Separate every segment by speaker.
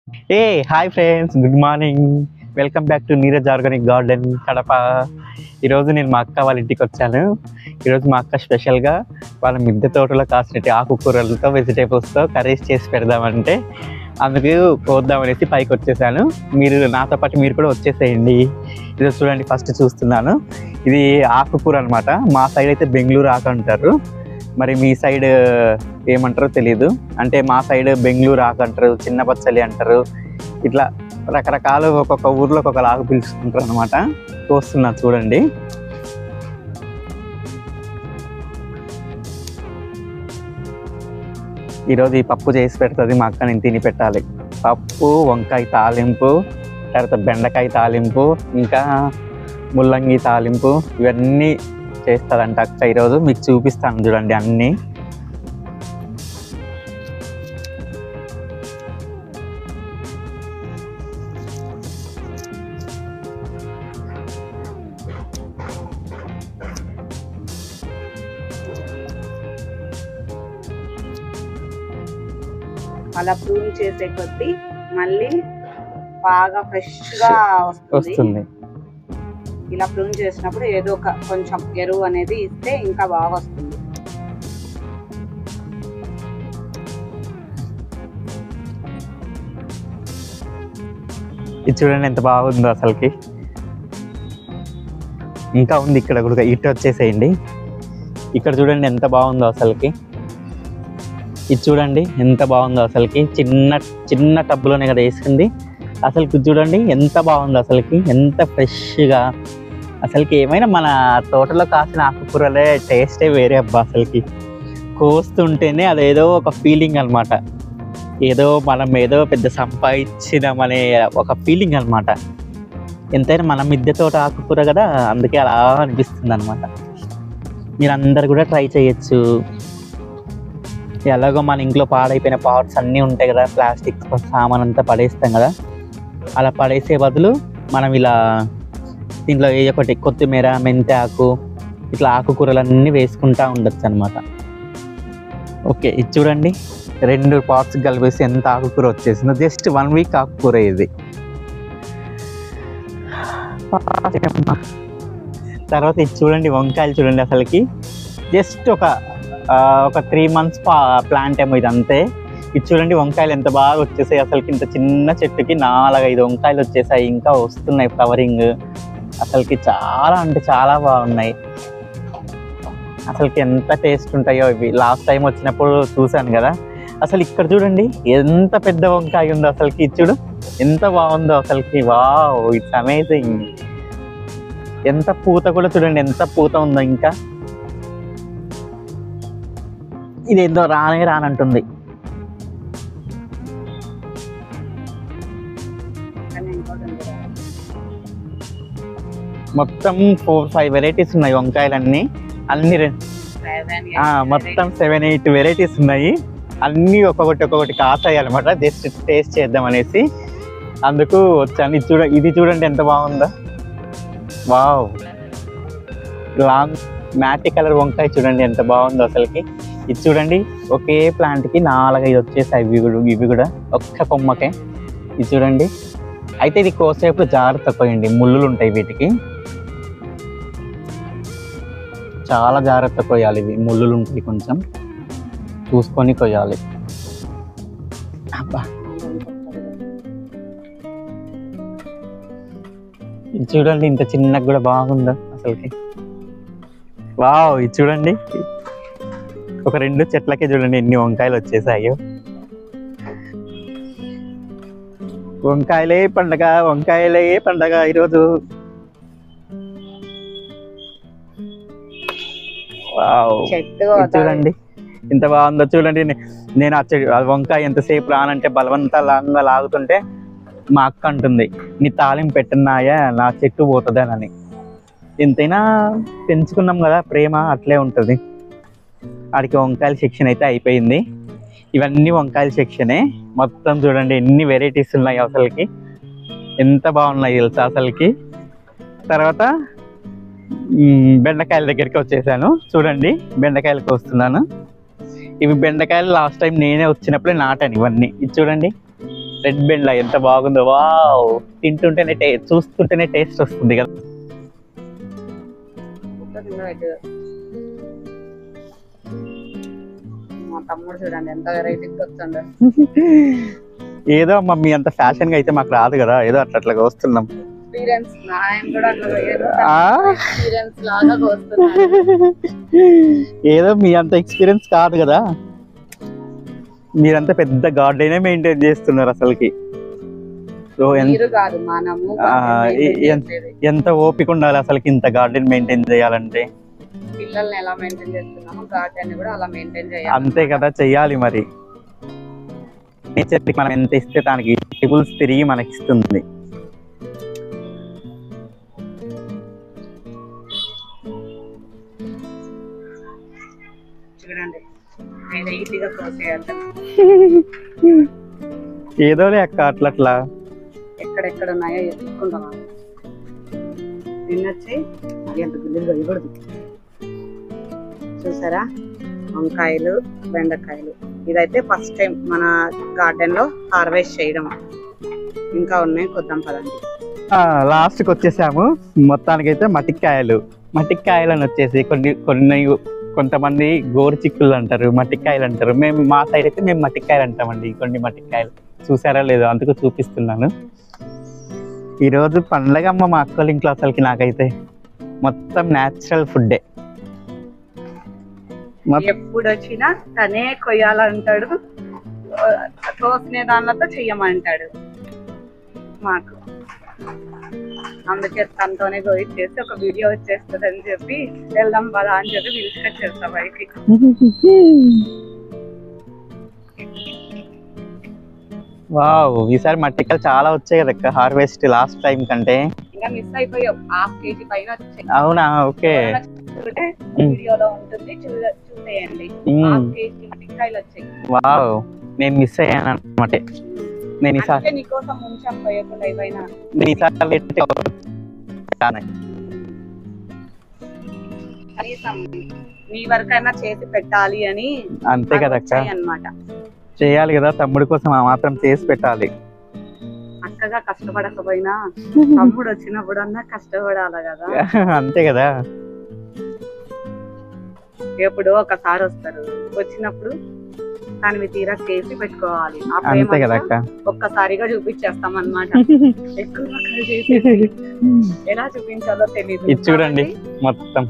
Speaker 1: A hi friends, good morning. Welcome back to Neeraj organic garden Kadapa. ఈరోజు నేను మా అక్క వాళ్ళ ఇంటికి వచ్చాను. ఈరోజు మా అక్క స్పెషల్గా వాళ్ళ మిద్దె తోటలో కాసినట్టు ఆకుకూరలతో వెజిటేబుల్స్తో కర్రీస్ చేసి పెడదామంటే అందుకు కోద్దామనేసి పైకి వచ్చేసాను. మీరు నాతో పాటు మీరు కూడా వచ్చేసేయండి. ఇది చూడండి, ఫస్ట్ చూస్తున్నాను. ఇది ఆకుకూర అనమాట. మా సైడ్ అయితే బెంగళూరు ఆకు అంటారు, మరి మీ సైడ్ ఏమంటారో తెలీదు. అంటే మా సైడ్ బెంగళూరు ఆకు అంటారు, చిన్న పచ్చలి అంటారు. ఇట్లా రకరకాలు ఒక్కొక్క ఊర్లో ఒక్కొక్క ఆకు పిలుచుకుంటారు అనమాట. చూస్తున్నా చూడండి. ఈరోజు ఈ పప్పు చేసి పెడుతుంది మా అక్క, నేను తిని పెట్టాలి. పప్పు, వంకాయ తాలింపు, తర్వాత బెండకాయ తాలింపు, ఇంకా ముల్లంగి తాలింపు, ఇవన్నీ చేస్తారంట అక్క. ఈరోజు మీకు చూపిస్తాను చూడండి అన్నీ.
Speaker 2: అలా ప్రూన్ చేసే కొద్దీ మళ్ళీ బాగా ఫ్రెష్గా వస్తుంది. ఇలా ప్రూన్ చేసినప్పుడు ఏదో ఒక కొంచెం ఎరువు అనేది ఇస్తే ఇంకా బాగా వస్తుంది.
Speaker 1: ఇది చూడండి ఎంత బాగుందో అసలుకి. ఇంకా ఉంది ఇక్కడ కూడా, ఇటు వచ్చేసేయండి. ఇక్కడ చూడండి ఎంత బాగుందో అసలుకి. ఇది చూడండి ఎంత బాగుందో అసలుకి. చిన్న చిన్న టబ్బులోనే కదా వేసింది. అసలుకి చూడండి ఎంత బాగుందో అసలుకి, ఎంత ఫ్రెష్గా. అసలుకి ఏమైనా మన తోటలో కాసిన ఆకుకూరలే టేస్టే వేరే అబ్బా. అసలుకి కోస్తుంటేనే అదేదో ఒక ఫీలింగ్ అనమాట. ఏదో మనం ఏదో పెద్ద సంపాదించినామనే ఒక ఫీలింగ్ అనమాట. ఎంతైనా మన మిద్దె తోట ఆకుకూర కదా, అందుకే అలా అనిపిస్తుంది అనమాట. మీరు అందరు కూడా ట్రై చేయొచ్చు. ఎలాగో మన ఇంట్లో పాడైపోయిన పాట్స్ అన్నీ ఉంటాయి కదా, ప్లాస్టిక్ సామాన్ అంతా పడేస్తాం కదా. అలా పడేసే బదులు మనం ఇలా దీంట్లో ఏ ఒకటి కొత్తిమీర, మెంతి ఆకు, ఇట్లా ఆకుకూరలన్నీ వేసుకుంటూ ఉండొచ్చు అనమాట. ఓకే, ఇది చూడండి 2 పాట్స్ కలిపేసి ఎంత ఆకుకూర వచ్చేసిందో. జస్ట్ 1 వీక్ ఆకుకూర ఇది. తర్వాత ఇది చూడండి వంకాయలు చూడండి. అసలుకి జస్ట్ ఒక 3 months ప్లాంట్ ఏమో ఇది అంతే. ఇది చూడండి వంకాయలు ఎంత బాగా వచ్చేసాయి. అసలుకి ఇంత చిన్న చెట్టుకి 4-5 వంకాయలు వచ్చేసాయి, ఇంకా వస్తున్నాయి ఫ్లవరింగ్. అసలుకి చాలా అంటే చాలా బాగున్నాయి. అసలుకి ఎంత టేస్ట్ ఉంటాయో ఇవి. లాస్ట్ టైం వచ్చినప్పుడు చూశాను కదా. అసలు ఇక్కడ చూడండి ఎంత పెద్ద వంకాయ ఉందో అసలుకి. ఇది చూడు ఎంత బాగుందో అసలుకి. Wow, it's amazing. ఎంత పూత కూడా చూడండి, ఎంత పూత ఉందో. ఇంకా ఇదేందో రానంటుంది. మొత్తం 4-5 వెరైటీస్ ఉన్నాయి వంకాయలన్నీ. అన్ని మొత్తం 7-8 వెరైటీస్ ఉన్నాయి. అన్నీ ఒక్కొక్కటి కాసాయి అనమాట. జస్ట్ టేస్ట్ చేద్దాం అనేసి అందుకు వచ్చాను. ఇది చూడండి ఎంత బాగుందో. వావ్, లాంగ్ మ్యాటి కలర్ వంకాయ చూడండి ఎంత బాగుందో అసలుకి. ఇది చూడండి ఒకే ప్లాంట్కి 4-5 వచ్చేసాయి. ఇవి కూడా ఒక్క కొమ్మకే. ఇది చూడండి. అయితే ఇది కోసేపు జాగ్రత్త కోయండి, ముళ్ళులు ఉంటాయి వీటికి. చాలా జాగ్రత్త కోయాలి, ఇవి ముళ్ళులు ఉంటాయి, కొంచెం చూసుకొని కొయ్యాలి. అబ్బా, ఇది చూడండి ఇంత చిన్నగా కూడా బాగుందో అసలుకి. వావ్, ఇది చూడండి ఒక 2 చెట్లకే చూడండి ఎన్ని వంకాయలు వచ్చేసాయో. వంకాయలే పండగ ఈరోజు. వావ్, చూడండి ఇంత బాగుందో చూడండి. నేను ఆ వంకాయ ఎంతసేపు రానంటే బలవంతంగా లాగుతుంటే మా అక్క అంటుంది, నీ తాలింపు పెట్టినాయా నా చెట్టు పోతుందని. ఎంతైనా పెంచుకున్నాం కదా, ప్రేమ అట్లే ఉంటుంది. ఆడికి వంకాయల సెక్షన్ అయితే అయిపోయింది. ఇవన్నీ వంకాయల సెక్షనే. మొత్తం చూడండి ఎన్ని వెరైటీస్ ఉన్నాయి అసలుకి. ఎంత బాగున్నాయి తెలుసా అసలుకి. తర్వాత బెండకాయల దగ్గరికి వచ్చేసాను. చూడండి బెండకాయలకు వస్తున్నాను. ఇవి బెండకాయలు లాస్ట్ టైం నేనే వచ్చినప్పుడే నాటాను ఇవన్నీ. ఇది చూడండి రెడ్ బెండ్లా ఎంత బాగుందో. వావ్, తింటుంటేనే చూస్తుంటేనే టేస్ట్ వస్తుంది కదా.
Speaker 2: మా తమ్ముడు చూడండి ఎంత వెరైటీగా వస్తుండో.
Speaker 1: ఏదో అమ్మ మీ అంత ఫ్యాషన్ గా అయితే మాకు రాదు కదా, ఏదో అట్లాగా వస్తున్నాం.
Speaker 2: ఎక్స్పీరియన్స్ ఆయన కూడా ఎక్స్పీరియన్స్ లాగా వస్తున్నాడు.
Speaker 1: ఏదో మీ అంత ఎక్స్పీరియన్స్ కాదు కదా, మీరంతా పెద్ద గార్డెనే మెయింటైన్ చేస్తున్నారు అసలుకి. సో ఎంత ఓపిక ఉండాలి అసలుకి ఇంత గార్డెన్ మెయింటైన్ చేయాలంటే.
Speaker 2: పిల్లల్ని ఎలా మెయింటైన్ చేస్తున్నామో గార్డెన్ కూడా అలా మెయింటైన్ చేయాలి.
Speaker 1: అంతే కదా, చెయ్యాలి మరి. నేచర్కి మనం ఎంత ఇస్తే దానికి ట్రిపుల్స్ తిరిగి మనకి ఇస్తుంది.
Speaker 2: చూడండి ఈజీగా కోసేయాలి.
Speaker 1: ఏదోలే అక్క అట్లా
Speaker 2: ఎక్కడెక్కడ ఉన్నాయో ఎత్తుకుంటున్నాను. నిన్నొచ్చి అది అంత గుడ్డలు వేయకూడదు. చూసారా, వంకాయలు, బెండకాయలు. ఇదైతే ఫస్ట్ టైం మన గార్డెన్ లో హార్వెస్ట్ చేయడం. ఇంకా ఉన్నాయి, కొద్దాం పదండి.
Speaker 1: లాస్ట్కి వచ్చేసాము. మొత్తానికైతే మట్టికాయలు అని వచ్చేసి కొన్ని కొంతమంది గోరు చిక్కులు అంటారు, మట్టికాయలు అంటారు. మేము మా సైడ్ అయితే మేము మట్టికాయలు అంటామండి. కొన్ని మట్టికాయలు చూసారా లేదో, అందుకు చూపిస్తున్నాను. ఈరోజు పండగ అమ్మ మా అక్కల ఇంట్లో. అసలుకి నాకైతే మొత్తం న్యాచురల్ ఫుడ్డే.
Speaker 2: ఎప్పుడు వచ్చినా తనే కొయ్యాలంటాడు, కోసిన దానితో చెయ్యమంటాడు మాకు. అందుకే తనతోనే గోయి చేసి ఒక వీడియో వచ్చేస్తుంది అని చెప్పి వెళ్దాం పదా అని చెప్పి పిలుచుకొచ్చేస్తా బయటికి.
Speaker 1: వావ్, ఈసారి మట్టికాయలు చాలా వచ్చాయి కదా హార్వెస్ట్ లాస్ట్ టైం కంటే.
Speaker 2: ఇంకా మిస్ అయిపోయావు, ½ కేజీ పైన వచ్చాయి.
Speaker 1: అవునా, ఓకే.
Speaker 2: వీడియోలో ఉంటుంది, చూసేయండి. ½ కేజీ మట్టికాయలు వచ్చాయి.
Speaker 1: వావ్, నేను మిస్ అయ్యాను అన్నమాట. నేను ఈసారి
Speaker 2: నీకోసం ముంచాం పోయకుండా అయిపోయినా. నీ వరకైనా చేసి పెట్టాలి అని.
Speaker 1: అంతే కదా అక్క,
Speaker 2: అన్నమాట.
Speaker 1: చేయాలి కదా, తమ్ముడి కోసం ఆ మాత్రం చేసి పెట్టాలి.
Speaker 2: అక్కగా కష్టపడకపోయినా తమ్ముడు వచ్చినప్పుడు అన్నా కష్టపడాలి కదా.
Speaker 1: అంతే కదా,
Speaker 2: ఎప్పుడో ఒకసారి వస్తారు, వచ్చినప్పుడు దాన్ని తీరా చేసి పెట్టుకోవాలి.
Speaker 1: అంతే కదా అక్క,
Speaker 2: ఒక్కసారిగా చూపించేస్తాం అన్నమాట. ఎక్కువ ఎలా చూపించాలో తెలియదు.
Speaker 1: ఇది చూడండి మొత్తం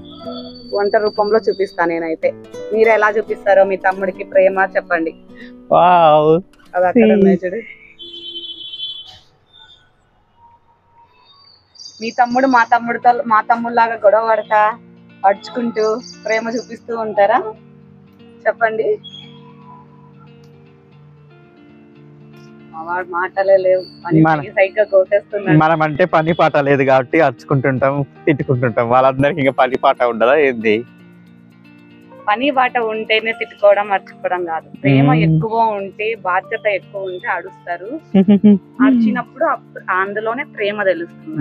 Speaker 2: వంట రూపంలో చూపిస్తా నేనైతే. మీరు ఎలా చూపిస్తారో మీ తమ్ముడికి ప్రేమ చెప్పండి.
Speaker 1: వావ్,
Speaker 2: అది అక్కడ ఉన్నాయి చూడు. మీ తమ్ముడు మా తమ్ముడులాగా గొడవ పడతా అడుచుకుంటూ ప్రేమ చూపిస్తూ ఉంటారా చెప్పండి. మాటలే లేవు, సైడ్గా కోసేస్తున్నాడు.
Speaker 1: మనం అంటే పని పాట లేదు కాబట్టి అరుచుకుంటుంటాం, తిట్టుకుంటుంటాం. వాళ్ళందరికి ఇంకా పని పాట ఉండదా ఏంది?
Speaker 2: పని పాట ఉంటేనే తిట్టుకోవడం, అరుచుకోవడం కాదు. ప్రేమ ఎక్కువ ఉంటే, బాధ్యత ఎక్కువ ఉంటే అడుస్తారు. అరిచినప్పుడు అందులోనే ప్రేమ తెలుస్తుంది.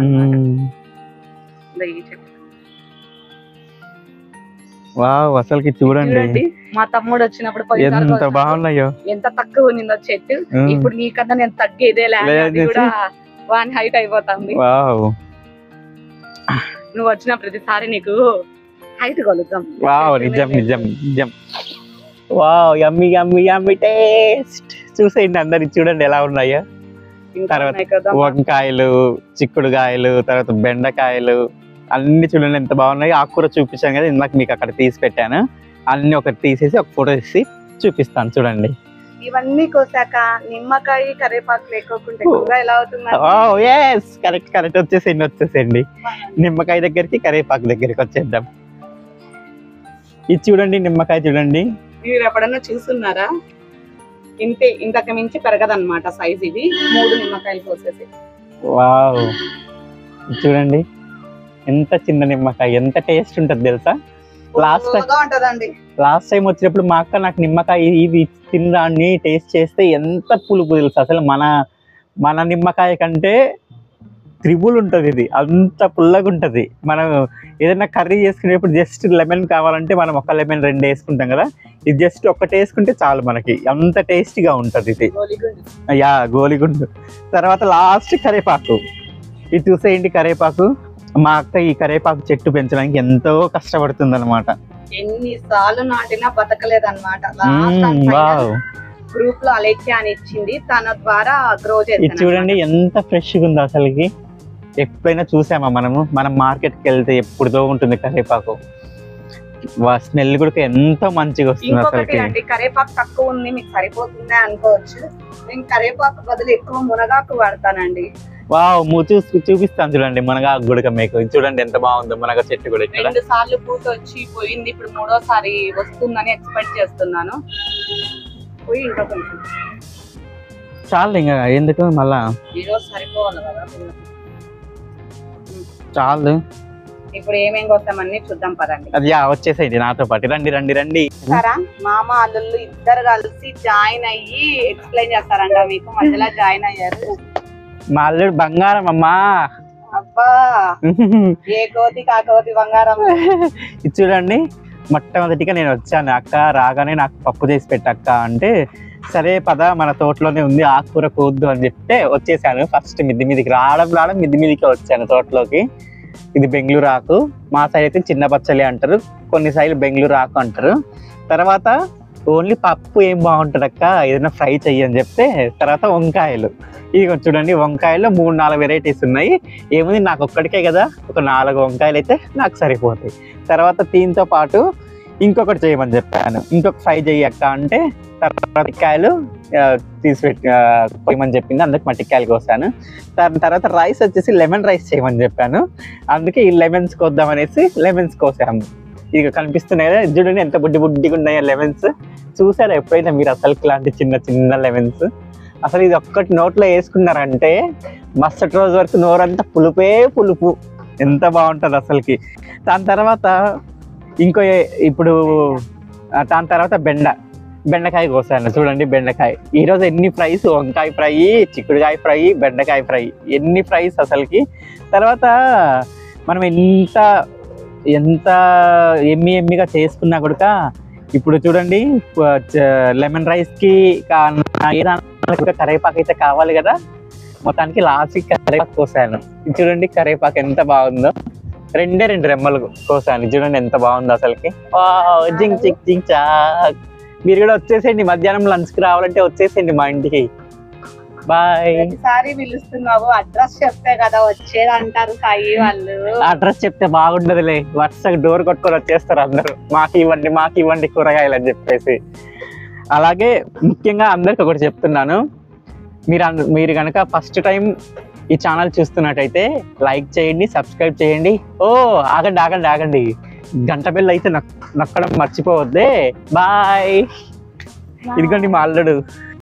Speaker 1: వావ్, అసలుకి చూడండి
Speaker 2: మా తమ్ముడు వచ్చినప్పుడు
Speaker 1: ఎంత బాగున్నాయో.
Speaker 2: ఎంత తక్కువ నిందో చెట్టు, ఇప్పుడు నీకన్నా నేను తగ్గేదేలే కూడా 1 హైట్ అయిపోతుంది. నువ్వు వచ్చిన ప్రతిసారి నీకు హైట్ కొలుద్దాం.
Speaker 1: వావ్, నిజం నిజం నిజం. వావ్, యమ్మీ యమ్మీ యమ్మీ టేస్ట్. చూసేయండి అందరు, చూడండి ఎలా ఉన్నాయో. తర్వాత వంకాయలు, చిక్కుడుకాయలు, తర్వాత బెండకాయలు అన్ని చూడండి ఎంత బాగున్నాయి. ఆకుకూర చూపించాను కదా ఇందాక మీకు, అక్కడ తీసి పెట్టాను. అన్ని ఒకటి తీసేసి ఒక ఫోటో తీసి చూపిస్తాను చూడండి.
Speaker 2: ఇవన్నీ కోసాక నిమ్మకాయ కరివేపాకు లేకోకుండా ఎలా అవుతుంది?
Speaker 1: కరెక్ట్ వచ్చేసేయండి. నిమ్మకాయ దగ్గరికి కరివేపాకు దగ్గరికి వచ్చేద్దాం. ఇది చూడండి, నిమ్మకాయ చూడండి.
Speaker 2: మీరు ఎప్పుడన్నా చూస్తున్నారా? ఇంతకు మించి పెరగదన్నమాట సైజ్. ఇది 3 నిమ్మకాయలు కోసేసి.
Speaker 1: వావ్, చూడండి ఎంత చిన్న నిమ్మకాయ, ఎంత టేస్ట్ ఉంటది తెలుసా. లాస్ట్ టైం వచ్చినప్పుడు మా అక్క నాకు నిమ్మకాయ ఇది తినడాన్ని టేస్ట్ చేస్తే ఎంత పులుపు తెలుసా. అసలు మన నిమ్మకాయ కంటే త్రిబుల్ ఉంటుంది, ఇది అంత పుల్లగా ఉంటుంది. మనం ఏదైనా కర్రీ చేసుకునేప్పుడు జస్ట్ లెమన్ కావాలంటే మనం ఒక లెమన్ 2 వేసుకుంటాం కదా, ఇది జస్ట్ ఒక్కటి వేసుకుంటే చాలు మనకి, అంత టేస్టీగా ఉంటుంది ఇది. యా, గోలిగుండు. తర్వాత లాస్ట్ కరేపాకు. ఇది చూసేయండి కరేపాకు. మా అక్క ఈ కరేపాకు చెట్టు పెంచడానికి ఎంతో కష్టపడుతుంది అనమాట.
Speaker 2: ఎన్నిసార్లు నాటినా బతకలేదన్నమాట. గ్రూప్ లో అలేఖ్య అని ఇచ్చింది, తన ద్వారా గ్రో చేసి.
Speaker 1: ఇది చూడండి ఎంత ఫ్రెష్ గా ఉంది అసలుకి. ఎప్పుడైనా చూసామా మనం మార్కెట్ కి వెళ్తే ఎప్పుడుదో ఉంటుంది కరేపాకు. స్మెల్ కూడా ఎంతో మంచిగా వస్తుంది అసలుకి.
Speaker 2: కరేపాకు తక్కువ ఉంది, మీకు సరిపోతుందే అనుకోవచ్చు. నేను కరేపాకు బదులు ఎక్కువ మునగాకు వాడతానండి.
Speaker 1: వావ్, చూపిస్తాను చూడండి మునగాకు గుడక మీకు. చూడండి ఎంత బాగుందో మునగ చెట్టు కూడా.
Speaker 2: 2 సార్లు పూత వచ్చి పోయింది, ఇప్పుడు 3వసారి వస్తుందని ఎక్స్పెక్ట్ చేస్తున్నాను. పోయి ఇంకా కొంచెం
Speaker 1: చాలు, ఇంకా ఎందుకు మళ్ళా
Speaker 2: ఈరోజు సరిపోవాలి కదా.
Speaker 1: చాలు.
Speaker 2: ఇప్పుడు ఏమేం కొత్తామని చూద్దాం పదండి.
Speaker 1: అది వచ్చేసేయండి నాతో పాటు. రండి రండి రండి.
Speaker 2: మామ అల్లుళ్ళు ఇద్దరు కలిసి జాయిన్ అయ్యి ఎక్స్ప్లెయిన్ చేస్తారంట మీకు. మధ్యలో జాయిన్ అయ్యారు.
Speaker 1: మా అల్లుడు బంగారం అమ్మా.
Speaker 2: అబ్బా, ఏ కోతి కా కోతి బంగారం.
Speaker 1: ఇది చూడండి, మొట్టమొదటిగా నేను వచ్చాను. అక్క రాగానే నాకు పప్పు చేసి పెట్టక్క అంటే, సరే పద మన తోటలోనే ఉంది ఆకుకూర కోద్దు అని చెప్తే వచ్చేసాను. ఫస్ట్ మిద్ది మీదకి రావడం మిద్ది మీదకి వచ్చాను తోటలోకి. ఇది బెంగళూరు ఆకు, మా సైడ్ అయితే చిన్న బచ్చలి అంటారు, కొన్ని సైడ్లు బెంగళూరు ఆకు అంటారు. తర్వాత ఓన్లీ పప్పు ఏం బాగుంటుంది అక్క, ఏదైనా ఫ్రై చెయ్యని చెప్తే, తర్వాత వంకాయలు. ఇది చూడండి, వంకాయలు 3-4 వెరైటీస్ ఉన్నాయి. ఏముంది, నాకు ఒక్కడికే కదా, ఒక 4 వంకాయలు అయితే నాకు సరిపోతాయి. తర్వాత దీంతో పాటు ఇంకొకటి చేయమని చెప్పాను, ఇంకొక ఫ్రై చెయ్యక్క అంటే, తర్వాత మట్టికాయలు తీసిపెట్టి చెప్పింది, అందుకే మట్టికాయలు కోసాను. దాని తర్వాత రైస్ వచ్చేసి లెమన్ రైస్ చేయమని చెప్పాను, అందుకే ఈ లెమన్స్ కోద్దామనేసి లెమన్స్ కోసాము. ఇక కనిపిస్తున్నాయి కదా, చూడండి ఎంత బుడ్డిగా ఉన్నాయో లెమన్స్. చూసారా ఎప్పుడైనా మీరు అసలు ఇలాంటి చిన్న చిన్న లెమన్స్? అసలు ఇది ఒక్కటి నోట్లో వేసుకున్నారంటే మరుసటి రోజు వరకు నోరంతా పులుపే పులుపు, ఎంత బాగుంటుంది అసలుకి. దాని తర్వాత ఇప్పుడు దాని తర్వాత బెండకాయ కోసాను. చూడండి బెండకాయ, ఈరోజు ఎన్ని ఫ్రైస్, వంకాయ ఫ్రై, చిక్కుడుకాయ ఫ్రై, బెండకాయ ఫ్రై, ఎన్ని ఫ్రైస్ అసలుకి. తర్వాత మనం ఎంత ఎమ్మిగా చేసుకున్నా కూడా ఇప్పుడు చూడండి, లెమన్ రైస్కి కరేపాకు అయితే కావాలి కదా, మొత్తానికి లాస్ట్కి కరేపాకు కోసాను. చూడండి కరేపాకు ఎంత బాగుందో, 2 రెమ్మలు కోసాను. చూడండి ఎంత బాగుందో అసలుకి. జింగ్ చిక్ జింగ్ చాక్. మీరు కూడా వచ్చేసేయండి, మధ్యాహ్నం లంచ్కి రావాలంటే వచ్చేసేయండి మా ఇంటికి. బాయ్.
Speaker 2: ప్రతిసారి పిలుస్తున్నావు, అడ్రస్ చెప్తే కదా వచ్చేది అంటారు సాయి వాళ్ళు.
Speaker 1: అడ్రస్ చెప్తే బాగుండదులే, వరుసగా డోర్ కొట్టుకొని వచ్చేస్తారు అందరూ, మాకు ఇవ్వండి కూరగాయలు అని చెప్పేసి. అలాగే ముఖ్యంగా అందరికి ఒకటి చెప్తున్నాను, మీరు కనుక ఫస్ట్ టైం ఈ ఛానల్ చూస్తున్నట్టయితే లైక్ చేయండి, సబ్స్క్రైబ్ చేయండి. ఆగండి, గంట బెల్ అయితే నొక్కడం మర్చిపోవద్దే. బాయ్. ఇదిగోండి మా అల్లుడు.